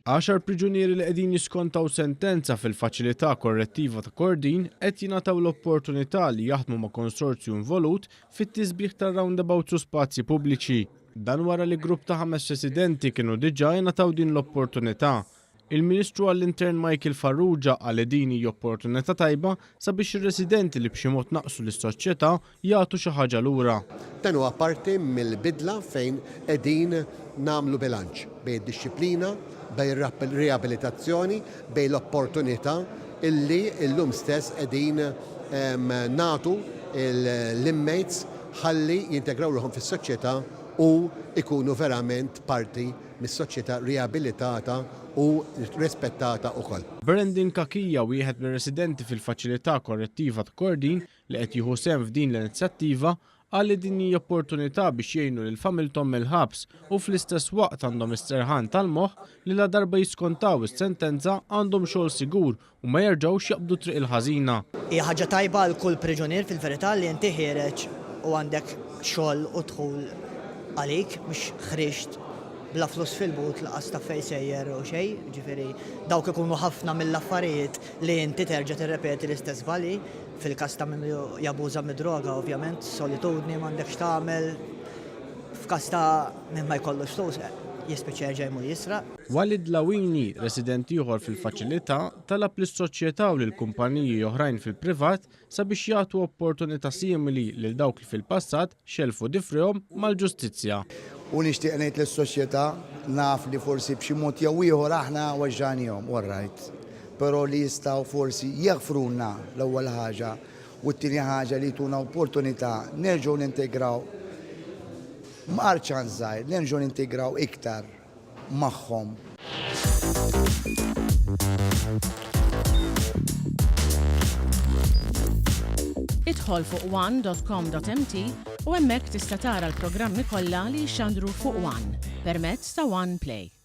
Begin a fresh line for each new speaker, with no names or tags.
10 priġunieri li qegħdin jiskontaw sentenza fil-faċilità korrettiva ta' Kordin qed jingħataw l-opportunità li jaħdmu ma' konsorzju involut fit-tisbieħ tar-roundabouts u spazji pubbliċi. Dan wara li grupp ta' 5 residenti kienu diġà jingħataw din l-opportunità. Il-Ministru għall-Intern Michael Farrugia qal li din hija opportunità tajba sabiex ir-residenti li b'xi mod naqsu lis-soċjetà jagħtu xi ħaġa lura.
Dan huwa parti mill-bidla fejn qegħdin nagħmlu bilanċ bejn id-dixxiplina, bejn ir-riabilitazzjoni, bejn l-opportunità illi llum stess qegħdin nagħtu l-inmates ħalli jintegraw ruħhom fis-soċjetà u ikunu verament parti mis-soċjetà riabilitata u rispettata wkoll.
Brendan Kakija, wieħed mir-residenti fil-faċilità korrettiva ta' Kordin li qed jieħu sehem f'din l-inizjattiva, qal li din hija opportunità biex jgħinu lil familthom mill-ħabs u fl-istess waqt għandhom isterħan tal-moħħ li la darba jiskontaw is-sentenza għandhom xogħol sigur u ma jerġgħux jaqbdu triq il-ħażina.
Hija ħaġa tajba għal kull priġunier fil-verità li inti ħireġ u għandek xogħol u dħul għalik mhux ħriġt bla flus fil-but laqas ta' fejn sejjer u xejn, ġifieri dawk ikunu ħafna mill-affarijiet li inti terġa' tirrepeti l-istess żbalji fil-każ ta' min jabuża mid-droga ovvjament, solitudni m'għandekx tagħmel, f'każ ta' min ma jkollux flus jispiċċa jerġa' jmur jisraq.
Walid Lawini, resident ieħor fil-faċilità, talab lis-soċjetà u lill-kumpaniji oħrajn fil-privat sabiex jagħtu opportunità simili lil dawk li fil-passat xelfu difrihom mal-ġustizzja.
U nixtieq ngħid lis-soċjetà naf li forsi b'xi mod jew ieħor aħna weġġanihom, all right. Però li jistgħu forsi jaghfrulna l-ewwel ħaġa u t-tieni ħaġa li jtuna opportunità nerġgħu nintegraw m'arċan żgħir, nerġgħu nintegraw iktar magħhom.
Idħol fuq one.com.mt u hemmhekk tista' tara l-programmi kollha li jxandru fuq One permezz ta' One Play.